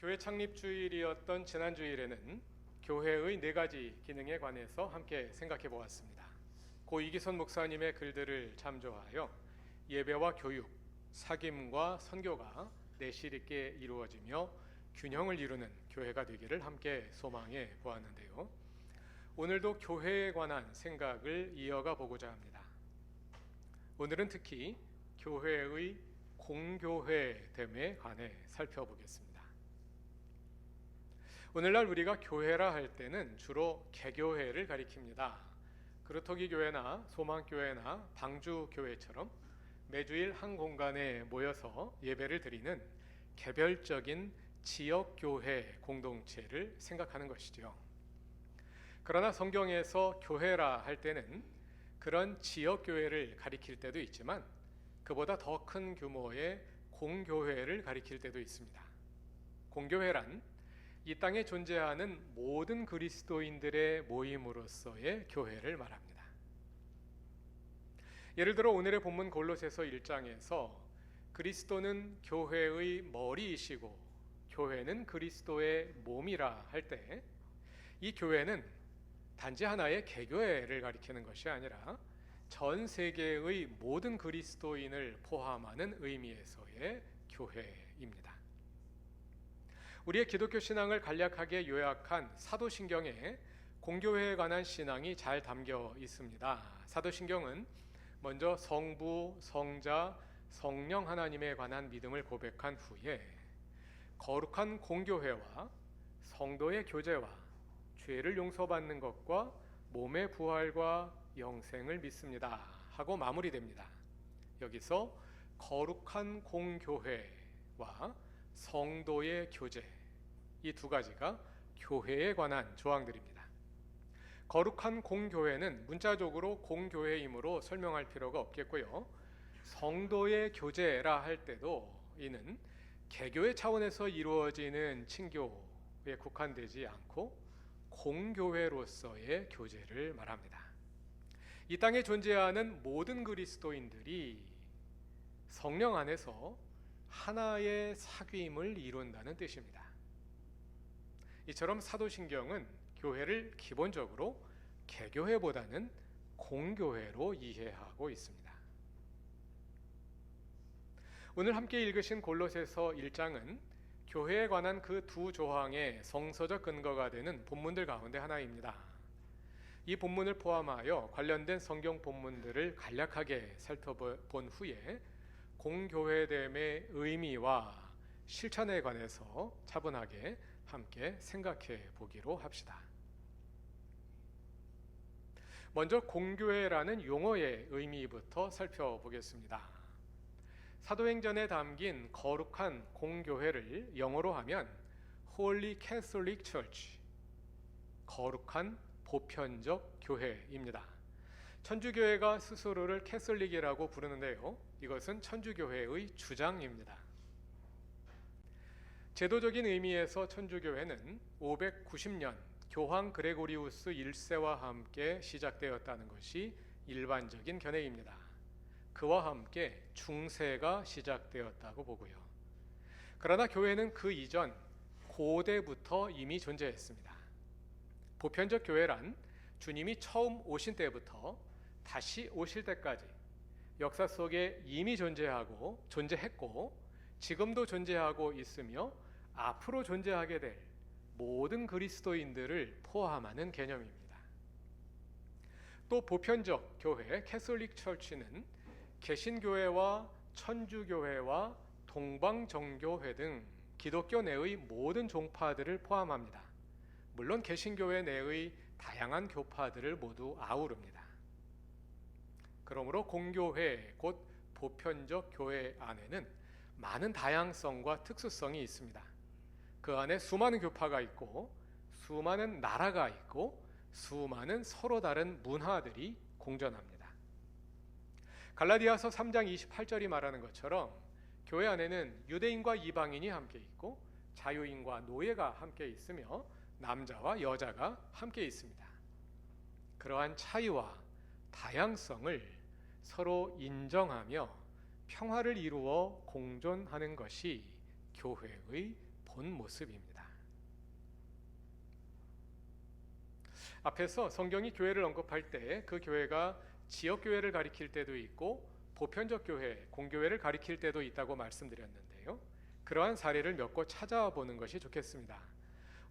교회 창립 주일이었던 지난 주일에는 교회의 4가지 기능에 관해서 함께 생각해 보았습니다. 고 이기선 목사님의 글들을 참조하여 예배와 교육, 사귐과 선교가 내실 있게 이루어지며 균형을 이루는 교회가 되기를 함께 소망해 보았는데요. 오늘도 교회에 관한 생각을 이어가 보고자 합니다. 오늘은 특히 교회의 공교회됨에 관해 살펴보겠습니다. 오늘날 우리가 교회라 할 때는 주로 개교회를 가리킵니다. 그루터기 교회나 소망교회나 방주교회처럼 매주일 한 공간에 모여서 예배를 드리는 개별적인 지역교회 공동체를 생각하는 것이죠. 그러나 성경에서 교회라 할 때는 그런 지역교회를 가리킬 때도 있지만 그보다 더 큰 규모의 공교회를 가리킬 때도 있습니다. 공교회란 이 땅에 존재하는 모든 그리스도인들의 모임으로서의 교회를 말합니다. 예를 들어 오늘의 본문 골로새서 1장에서 그리스도는 교회의 머리이시고 교회는 그리스도의 몸이라 할 때 이 교회는 단지 하나의 개교회를 가리키는 것이 아니라 전 세계의 모든 그리스도인을 포함하는 의미에서의 교회입니다. 우리의 기독교 신앙을 간략하게 요약한 사도신경에 공교회에 관한 신앙이 잘 담겨 있습니다. 사도신경은 먼저 성부, 성자, 성령 하나님에 관한 믿음을 고백한 후에 거룩한 공교회와 성도의 교제와 죄를 용서받는 것과 몸의 부활과 영생을 믿습니다 하고 마무리됩니다. 여기서 거룩한 공교회와 성도의 교제, 이 두 가지가 교회에 관한 조항들입니다. 거룩한 공교회는 문자적으로 공교회이므로 설명할 필요가 없겠고요. 성도의 교제라 할 때도 이는 개교회 차원에서 이루어지는 친교에 국한되지 않고 공교회로서의 교제를 말합니다. 이 땅에 존재하는 모든 그리스도인들이 성령 안에서 하나의 사귐을 이룬다는 뜻입니다. 이처럼 사도신경은 교회를 기본적으로 개교회보다는 공교회로 이해하고 있습니다. 오늘 함께 읽으신 골로새서 1장은 교회에 관한 그 두 조항의 성서적 근거가 되는 본문들 가운데 하나입니다. 이 본문을 포함하여 관련된 성경 본문들을 간략하게 살펴본 후에 공교회됨의 의미와 실천에 관해서 차분하게 함께 생각해 보기로 합시다. 먼저 공교회라는 용어의 의미부터 살펴보겠습니다. 사도행전에 담긴 거룩한 공교회를 영어로 하면 Holy Catholic Church, 거룩한 보편적 교회입니다. 천주교회가 스스로를 캐톨릭이라고 부르는데요. 이것은 천주교회의 주장입니다. 제도적인 의미에서 천주교회는 590년 교황 그레고리우스 1세와 함께 시작되었다는 것이 일반적인 견해입니다. 그와 함께 중세가 시작되었다고 보고요. 그러나 교회는 그 이전 고대부터 이미 존재했습니다. 보편적 교회란 주님이 처음 오신 때부터 다시 오실 때까지 역사 속에 이미 존재했고 지금도 존재하고 있으며 앞으로 존재하게 될 모든 그리스도인들을 포함하는 개념입니다. 또 보편적 교회 캐톨릭 처치는 개신교회와 천주교회와 동방정교회 등 기독교 내의 모든 종파들을 포함합니다. 물론 개신교회 내의 다양한 교파들을 모두 아우릅니다. 그러므로 공교회 곧 보편적 교회 안에는 많은 다양성과 특수성이 있습니다. 그 안에 수많은 교파가 있고 수많은 나라가 있고 수많은 서로 다른 문화들이 공존합니다. 갈라디아서 3장 28절이 말하는 것처럼 교회 안에는 유대인과 이방인이 함께 있고 자유인과 노예가 함께 있으며 남자와 여자가 함께 있습니다. 그러한 차이와 다양성을 서로 인정하며 평화를 이루어 공존하는 것이 교회의 본 모습입니다. 앞에서 성경이 교회를 언급할 때 그 교회가 지역교회를 가리킬 때도 있고 보편적 교회, 공교회를 가리킬 때도 있다고 말씀드렸는데요. 그러한 사례를 몇 곳 찾아보는 것이 좋겠습니다.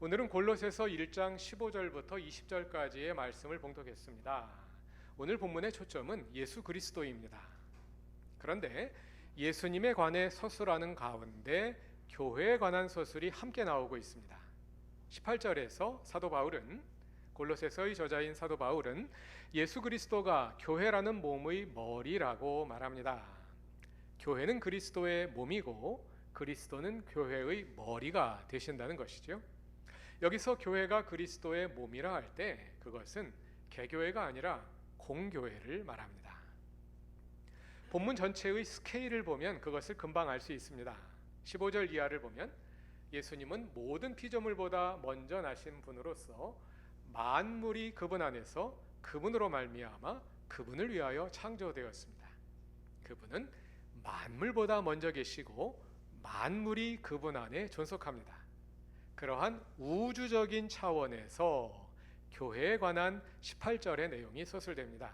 오늘은 골로새서 1장 15절부터 20절까지의 말씀을 봉독했습니다. 오늘 본문의 초점은 예수 그리스도입니다. 그런데 예수님에 관해 서술하는 가운데 교회에 관한 서술이 함께 나오고 있습니다. 18절에서 사도 바울은, 골로새서의 저자인 사도 바울은 예수 그리스도가 교회라는 몸의 머리라고 말합니다. 교회는 그리스도의 몸이고 그리스도는 교회의 머리가 되신다는 것이죠. 여기서 교회가 그리스도의 몸이라 할 때 그것은 개교회가 아니라 공교회를 말합니다. 본문 전체의 스케일을 보면 그것을 금방 알 수 있습니다. 15절 이하를 보면 예수님은 모든 피조물보다 먼저 나신 분으로서 만물이 그분 안에서 그분으로 말미암아 그분을 위하여 창조되었습니다. 그분은 만물보다 먼저 계시고 만물이 그분 안에 존속합니다. 그러한 우주적인 차원에서 교회에 관한 18절의 내용이 서술됩니다.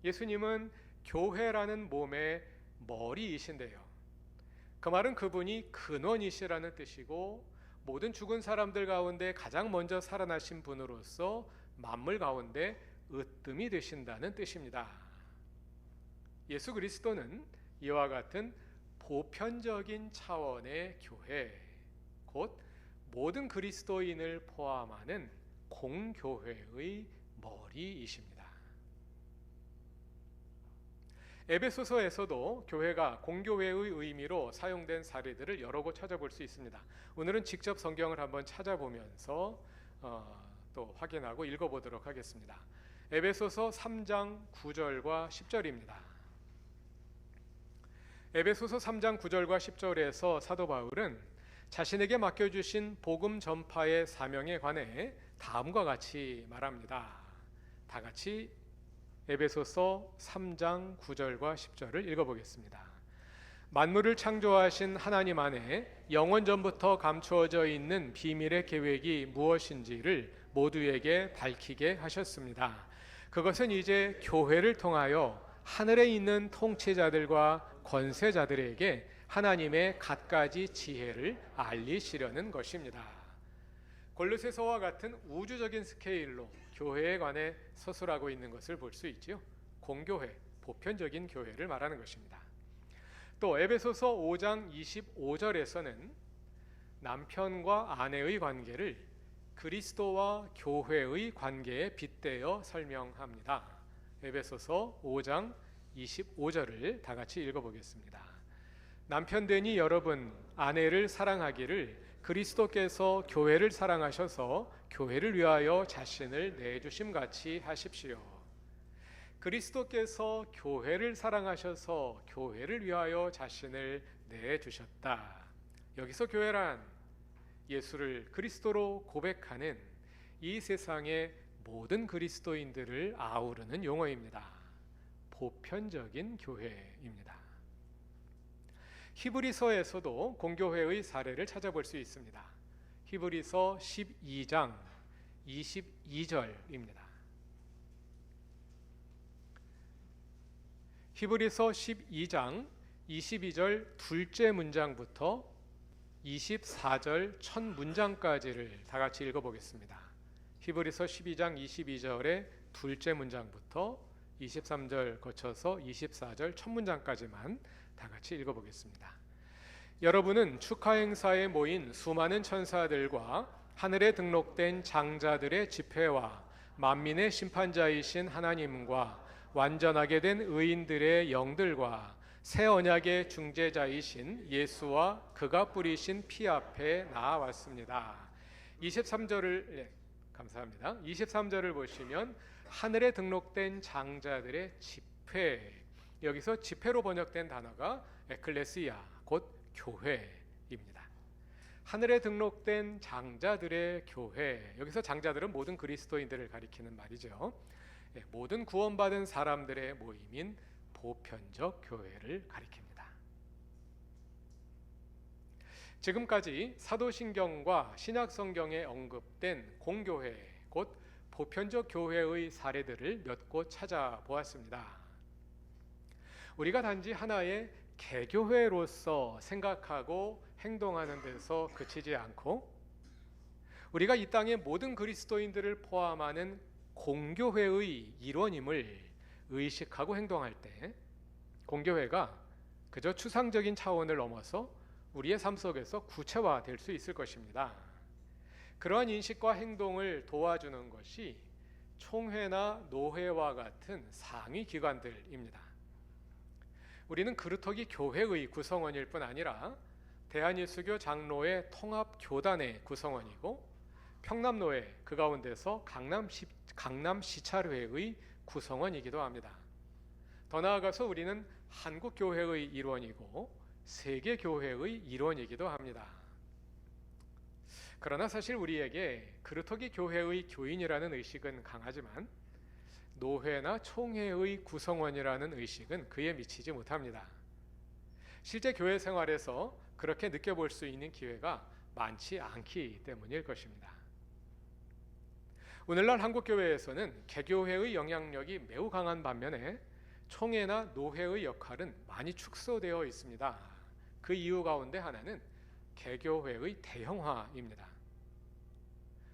예수님은 교회라는 몸의 머리이신데요. 그 말은 그분이 근원이시라는 뜻이고 모든 죽은 사람들 가운데 가장 먼저 살아나신 분으로서 만물 가운데 으뜸이 되신다는 뜻입니다. 예수 그리스도는 이와 같은 보편적인 차원의 교회, 곧 모든 그리스도인을 포함하는 공교회의 머리이십니다. 에베소서에서도 교회가 공교회의 의미로 사용된 사례들을 여러 곳 찾아볼 수 있습니다. 오늘은 직접 성경을 한번 찾아보면서 또 확인하고 읽어보도록 하겠습니다. 에베소서 3장 9절과 10절입니다. 에베소서 3장 9절과 10절에서 사도 바울은 자신에게 맡겨주신 복음 전파의 사명에 관해 다음과 같이 말합니다. 다 같이 에베소서 3장 9절과 10절을 읽어보겠습니다. 만물을 창조하신 하나님 안에 영원 전부터 감추어져 있는 비밀의 계획이 무엇인지를 모두에게 밝히게 하셨습니다. 그것은 이제 교회를 통하여 하늘에 있는 통치자들과 권세자들에게 하나님의 갖가지 지혜를 알리시려는 것입니다. 골로새서와 같은 우주적인 스케일로 교회에 관해 서술하고 있는 것을 볼 수 있지요. 공교회, 보편적인 교회를 말하는 것입니다. 또 에베소서 5장 25절에서는 남편과 아내의 관계를 그리스도와 교회의 관계에 빗대어 설명합니다. 에베소서 5장 25절을 다 같이 읽어보겠습니다. 남편되니 여러분 아내를 사랑하기를 그리스도께서 교회를 사랑하셔서 교회를 위하여 자신을 내주심 같이 하십시오. 그리스도께서 교회를 사랑하셔서 교회를 위하여 자신을 내주셨다. 여기서 교회란 예수를 그리스도로 고백하는 이 세상의 모든 그리스도인들을 아우르는 용어입니다. 보편적인 교회입니다. 히브리서에서도 공교회의 사례를 찾아볼 수 있습니다. 히브리서 12장 22절입니다. 히브리서 12장 22절 둘째 문장부터 24절 첫 문장까지를 다 같이 읽어보겠습니다. 히브리서 12장 22절의 둘째 문장부터 23절 거쳐서 24절 첫 문장까지만 다 같이 읽어보겠습니다. 여러분은 축하 행사에 모인 수많은 천사들과 하늘에 등록된 장자들의 집회와 만민의 심판자이신 하나님과 완전하게 된 의인들의 영들과 새 언약의 중재자이신 예수와 그가 뿌리신 피 앞에 나아왔습니다. 23절을 감사합니다. 23절을 보시면 하늘에 등록된 장자들의 집회, 여기서 집회로 번역된 단어가 에클레시아, 곧 교회입니다. 하늘에 등록된 장자들의 교회, 여기서 장자들은 모든 그리스도인들을 가리키는 말이죠. 모든 구원받은 사람들의 모임인 보편적 교회를 가리킵니다. 지금까지 사도신경과 신약성경에 언급된 공교회, 곧 보편적 교회의 사례들을 몇 곳 찾아보았습니다. 우리가 단지 하나의 개교회로서 생각하고 행동하는 데서 그치지 않고 우리가 이 땅의 모든 그리스도인들을 포함하는 공교회의 일원임을 의식하고 행동할 때 공교회가 그저 추상적인 차원을 넘어서 우리의 삶 속에서 구체화될 수 있을 것입니다. 그러한 인식과 행동을 도와주는 것이 총회나 노회와 같은 상위 기관들입니다. 우리는 그루터기 교회의 구성원일 뿐 아니라 대한예수교 장로회 통합교단의 구성원이고 평남노회 그 가운데서 강남시찰회의 구성원이기도 합니다. 더 나아가서 우리는 한국교회의 일원이고 세계교회의 일원이기도 합니다. 그러나 사실 우리에게 그루터기 교회의 교인이라는 의식은 강하지만 노회나 총회의 구성원이라는 의식은 그에 미치지 못합니다. 실제 교회 생활에서 그렇게 느껴볼 수 있는 기회가 많지 않기 때문일 것입니다. 오늘날 한국교회에서는 개교회의 영향력이 매우 강한 반면에 총회나 노회의 역할은 많이 축소되어 있습니다. 그 이유 가운데 하나는 개교회의 대형화입니다.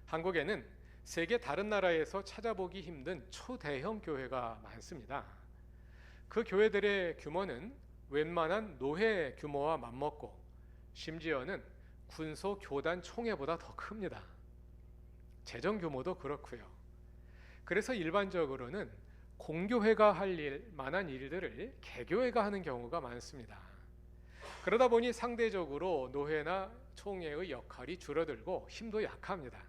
한국에는 세계 다른 나라에서 찾아보기 힘든 초대형 교회가 많습니다. 그 교회들의 규모는 웬만한 노회 규모와 맞먹고 심지어는 군소 교단 총회보다 더 큽니다. 재정 규모도 그렇고요. 그래서 일반적으로는 공교회가 할 만한 일들을 개교회가 하는 경우가 많습니다. 그러다 보니 상대적으로 노회나 총회의 역할이 줄어들고 힘도 약합니다.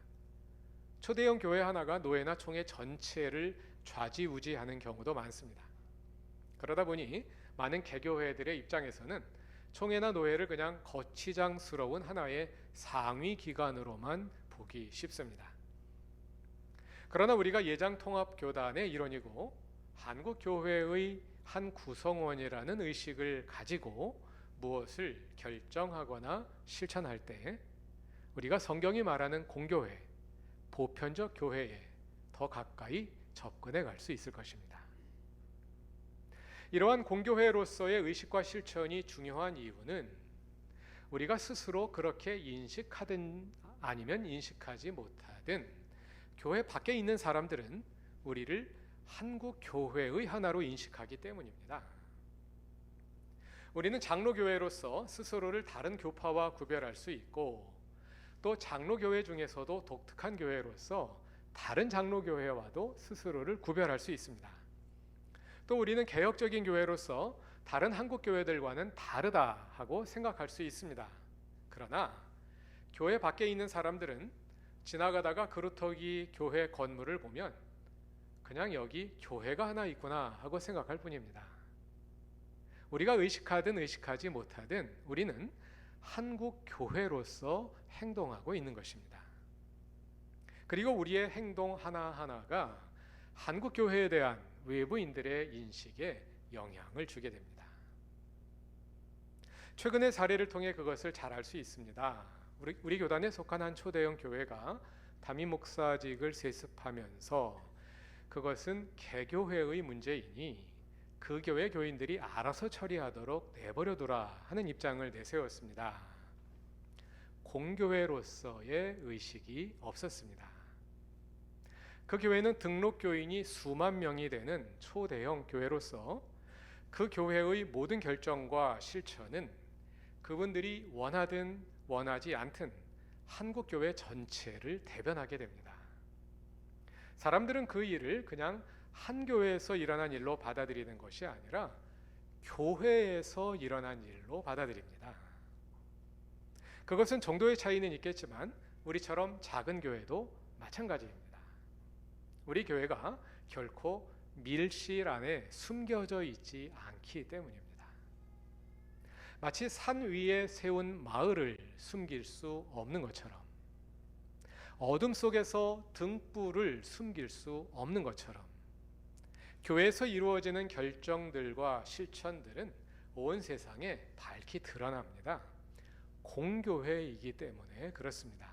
초대형 교회 하나가 노회나 총회 전체를 좌지우지하는 경우도 많습니다. 그러다 보니 많은 개교회들의 입장에서는 총회나 노회를 그냥 거치장스러운 하나의 상위 기관으로만 보기 쉽습니다. 그러나 우리가 예장통합교단의 일원이고 한국교회의 한 구성원이라는 의식을 가지고 무엇을 결정하거나 실천할 때 우리가 성경이 말하는 공교회, 보편적 교회에 더 가까이 접근해 갈 수 있을 것입니다. 이러한 공교회로서의 의식과 실천이 중요한 이유는 우리가 스스로 그렇게 인식하든 아니면 인식하지 못하든 교회 밖에 있는 사람들은 우리를 한국 교회의 하나로 인식하기 때문입니다. 우리는 장로교회로서 스스로를 다른 교파와 구별할 수 있고 또 장로교회 중에서도 독특한 교회로서 다른 장로교회와도 스스로를 구별할 수 있습니다. 또 우리는 개혁적인 교회로서 다른 한국교회들과는 다르다 하고 생각할 수 있습니다. 그러나 교회 밖에 있는 사람들은 지나가다가 그루터기 교회 건물을 보면 그냥 여기 교회가 하나 있구나 하고 생각할 뿐입니다. 우리가 의식하든 의식하지 못하든 우리는 한국 교회로서 행동하고 있는 것입니다. 그리고 우리의 행동 하나하나가 한국 교회에 대한 외부인들의 인식에 영향을 주게 됩니다. 최근의 사례를 통해 그것을 잘 알 수 있습니다. 우리 교단에 속한 한 초대형 교회가 담임 목사직을 세습하면서 그것은 개교회의 문제이니 그 교회 교인들이 알아서 처리하도록 내버려두라 하는 입장을 내세웠습니다. 공교회로서의 의식이 없었습니다. 그 교회는 등록 교인이 수만 명이 되는 초대형 교회로서 그 교회의 모든 결정과 실천은 그분들이 원하든 원하지 않든 한국 교회 전체를 대변하게 됩니다. 사람들은 그 일을 그냥 한 교회에서 일어난 일로 받아들이는 것이 아니라 교회에서 일어난 일로 받아들입니다. 그것은 정도의 차이는 있겠지만 우리처럼 작은 교회도 마찬가지입니다. 우리 교회가 결코 밀실 안에 숨겨져 있지 않기 때문입니다. 마치 산 위에 세운 마을을 숨길 수 없는 것처럼 어둠 속에서 등불을 숨길 수 없는 것처럼 교회에서 이루어지는 결정들과 실천들은 온 세상에 밝히 드러납니다. 공교회이기 때문에 그렇습니다.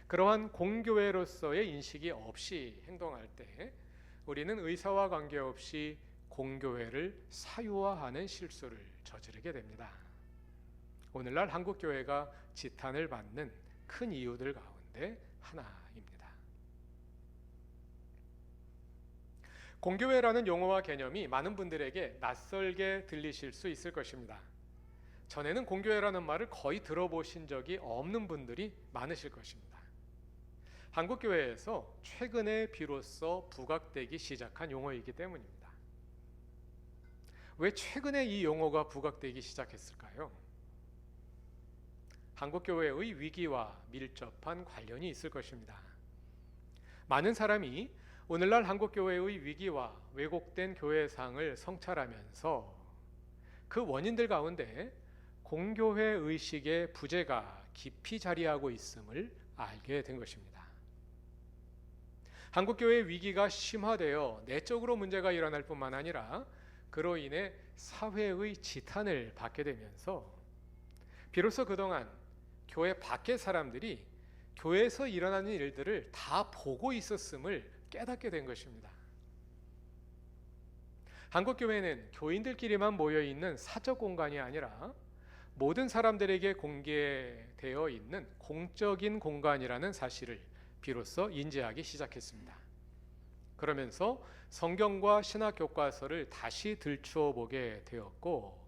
그러한 공교회로서의 인식이 없이 행동할 때 우리는 의사와 관계없이 공교회를 사유화하는 실수를 저지르게 됩니다. 오늘날 한국교회가 지탄을 받는 큰 이유들 가운데 하나입니다. 공교회라는 용어와 개념이 많은 분들에게 낯설게 들리실 수 있을 것입니다. 전에는 공교회라는 말을 거의 들어보신 적이 없는 분들이 많으실 것입니다. 한국교회에서 최근에 비로소 부각되기 시작한 용어이기 때문입니다. 왜 최근에 이 용어가 부각되기 시작했을까요? 한국교회의 위기와 밀접한 관련이 있을 것입니다. 많은 사람이 오늘날 한국교회의 위기와 왜곡된 교회상을 성찰하면서 그 원인들 가운데 공교회 의식의 부재가 깊이 자리하고 있음을 알게 된 것입니다. 한국교회의 위기가 심화되어 내적으로 문제가 일어날 뿐만 아니라 그로 인해 사회의 지탄을 받게 되면서 비로소 그동안 교회 밖의 사람들이 교회에서 일어나는 일들을 다 보고 있었음을 깨닫게 된 것입니다. 한국교회는 교인들끼리만 모여있는 사적 공간이 아니라 모든 사람들에게 공개되어 있는 공적인 공간이라는 사실을 비로소 인지하기 시작했습니다. 그러면서 성경과 신학 교과서를 다시 들추어 보게 되었고,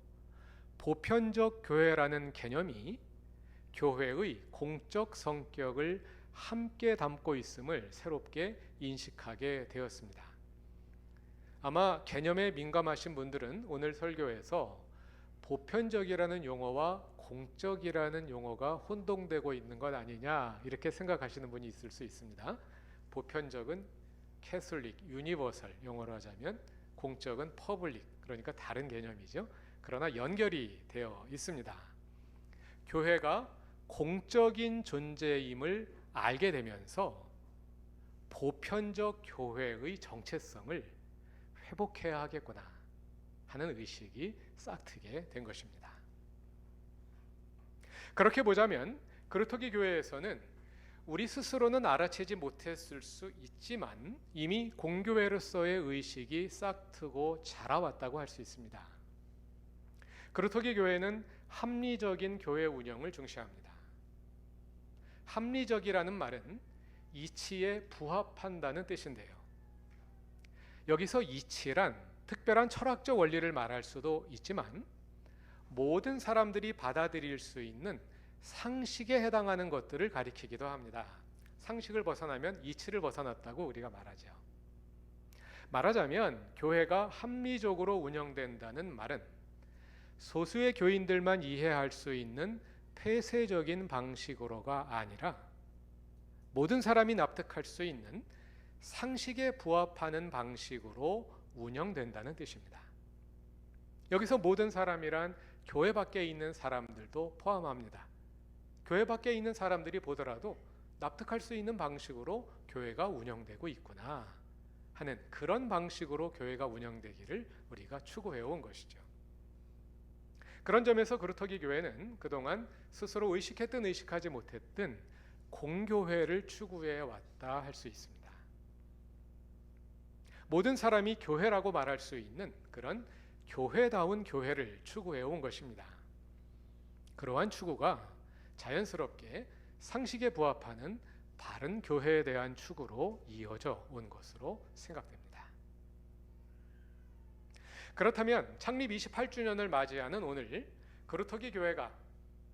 보편적 교회라는 개념이 교회의 공적 성격을 함께 담고 있음을 새롭게 인식하게 되었습니다. 아마 개념에 민감하신 분들은 오늘 설교에서 보편적이라는 용어와 공적이라는 용어가 혼동되고 있는 것 아니냐 이렇게 생각하시는 분이 있을 수 있습니다. 보편적은 캐톨릭, 유니버설 용어로 하자면, 공적은 퍼블릭, 그러니까 다른 개념이죠. 그러나 연결이 되어 있습니다. 교회가 공적인 존재임을 알게 되면서 보편적 교회의 정체성을 회복해야 하겠구나 하는 의식이 싹트게 된 것입니다. 그렇게 보자면 그루터기 교회에서는 우리 스스로는 알아채지 못했을 수 있지만 이미 공교회로서의 의식이 싹트고 자라왔다고 할 수 있습니다. 그루터기 교회는 합리적인 교회 운영을 중시합니다. 합리적이라는 말은 이치에 부합한다는 뜻인데요. 여기서 이치란 특별한 철학적 원리를 말할 수도 있지만 모든 사람들이 받아들일 수 있는 상식에 해당하는 것들을 가리키기도 합니다. 상식을 벗어나면 이치를 벗어났다고 우리가 말하죠. 말하자면 교회가 합리적으로 운영된다는 말은 소수의 교인들만 이해할 수 있는 폐쇄적인 방식으로가 아니라 모든 사람이 납득할 수 있는 상식에 부합하는 방식으로 운영된다는 뜻입니다. 여기서 모든 사람이란 교회 밖에 있는 사람들도 포함합니다. 교회 밖에 있는 사람들이 보더라도 납득할 수 있는 방식으로 교회가 운영되고 있구나 하는 그런 방식으로 교회가 운영되기를 우리가 추구해온 것이죠. 그런 점에서 그루터기 교회는 그동안 스스로 의식했든 의식하지 못했든 공교회를 추구해 왔다 할 수 있습니다. 모든 사람이 교회라고 말할 수 있는 그런 교회다운 교회를 추구해 온 것입니다. 그러한 추구가 자연스럽게 상식에 부합하는 바른 교회에 대한 추구로 이어져 온 것으로 생각됩니다. 그렇다면 창립 28주년을 맞이하는 오늘 그루터기 교회가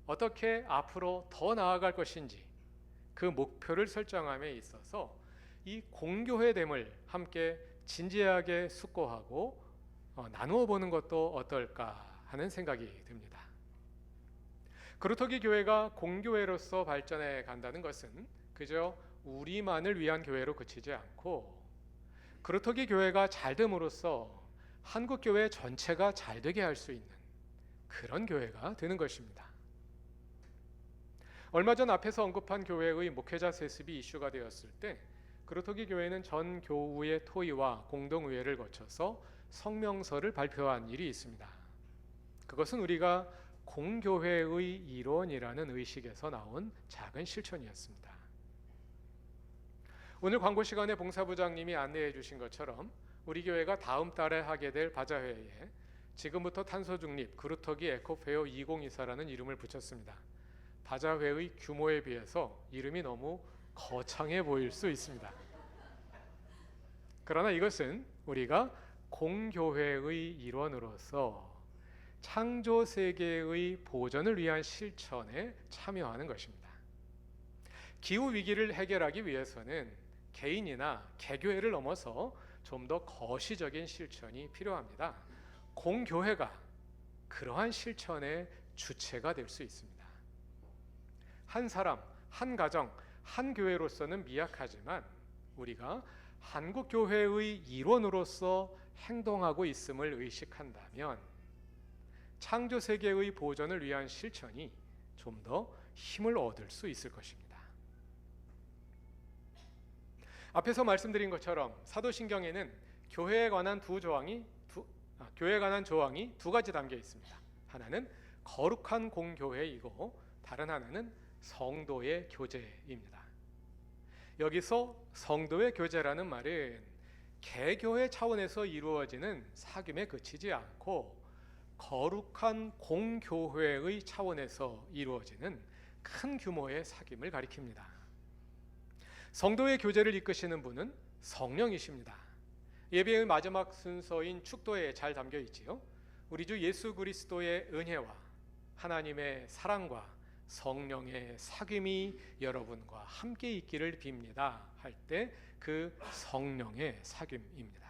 어떻게 앞으로 더 나아갈 것인지 그 목표를 설정함에 있어서 이 공교회됨을 함께 진지하게 숙고하고 나누어 보는 것도 어떨까 하는 생각이 듭니다. 그루터기 교회가 공교회로서 발전해 간다는 것은 그저 우리만을 위한 교회로 그치지 않고 그루터기 교회가 잘됨으로써 한국교회 전체가 잘되게 할 수 있는 그런 교회가 되는 것입니다. 얼마 전 앞에서 언급한 교회의 목회자 세습이 이슈가 되었을 때 그루터기 교회는 전 교우의 토의와 공동의회를 거쳐서 성명서를 발표한 일이 있습니다. 그것은 우리가 공교회의 일원이라는 의식에서 나온 작은 실천이었습니다. 오늘 광고 시간에 봉사부장님이 안내해 주신 것처럼 우리 교회가 다음 달에 하게 될 바자회에 지금부터 탄소중립 그루터기 에코페어 2024라는 이름을 붙였습니다. 바자회의 규모에 비해서 이름이 너무 거창해 보일 수 있습니다. 그러나 이것은 우리가 공교회의 일원으로서 창조 세계의 보전을 위한 실천에 참여하는 것입니다. 기후 위기를 해결하기 위해서는 개인이나 개교회를 넘어서 좀 더 거시적인 실천이 필요합니다. 공교회가 그러한 실천의 주체가 될 수 있습니다. 한 사람, 한 가정, 한 교회로서는 미약하지만 우리가 한국교회의 일원으로서 행동하고 있음을 의식한다면 창조세계의 보전을 위한 실천이 좀 더 힘을 얻을 수 있을 것입니다. 앞에서 말씀드린 것처럼 사도신경에는 교회에 관한 조항이 두 가지 담겨 있습니다. 하나는 거룩한 공교회이고 다른 하나는 성도의 교제입니다. 여기서 성도의 교제라는 말은 개교회 차원에서 이루어지는 사귐에 그치지 않고 거룩한 공교회의 차원에서 이루어지는 큰 규모의 사귐을 가리킵니다. 성도의 교제를 이끄시는 분은 성령이십니다. 예배의 마지막 순서인 축도에 잘 담겨 있지요. 우리 주 예수 그리스도의 은혜와 하나님의 사랑과 성령의 사귐이 여러분과 함께 있기를 빕니다 할 때 그 성령의 사귐입니다.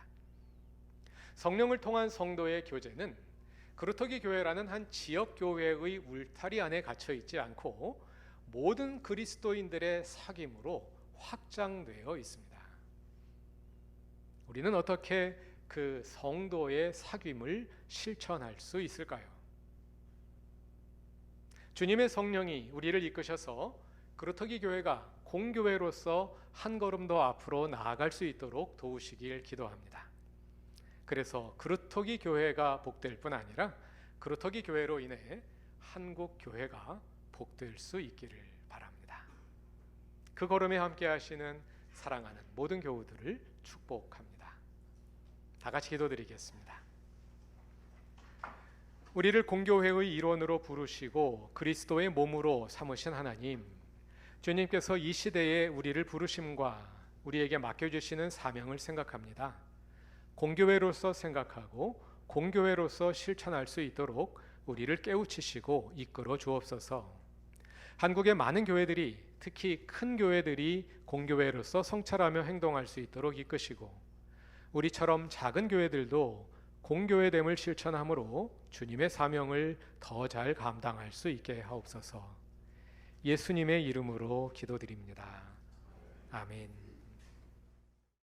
성령을 통한 성도의 교제는 그루터기 교회라는 한 지역 교회의 울타리 안에 갇혀 있지 않고 모든 그리스도인들의 사귐으로 확장되어 있습니다. 우리는 어떻게 그 성도의 사귐을 실천할 수 있을까요? 주님의 성령이 우리를 이끄셔서 그루터기 교회가 공교회로서 한 걸음 더 앞으로 나아갈 수 있도록 도우시길 기도합니다. 그래서 그루터기 교회가 복될 뿐 아니라 그루터기 교회로 인해 한국 교회가 복될 수 있기를 바랍니다. 그 걸음에 함께 하시는 사랑하는 모든 교우들을 축복합니다. 다 같이 기도드리겠습니다. 우리를 공교회의 일원으로 부르시고 그리스도의 몸으로 삼으신 하나님, 주님께서 이 시대에 우리를 부르심과 우리에게 맡겨주시는 사명을 생각합니다. 공교회로서 생각하고 공교회로서 실천할 수 있도록 우리를 깨우치시고 이끌어 주옵소서. 한국의 많은 교회들이, 특히 큰 교회들이 공교회로서 성찰하며 행동할 수 있도록 이끄시고 우리처럼 작은 교회들도 공교회됨을 실천함으로 주님의 사명을 더 잘 감당할 수 있게 하옵소서. 예수님의 이름으로 기도드립니다. 아멘.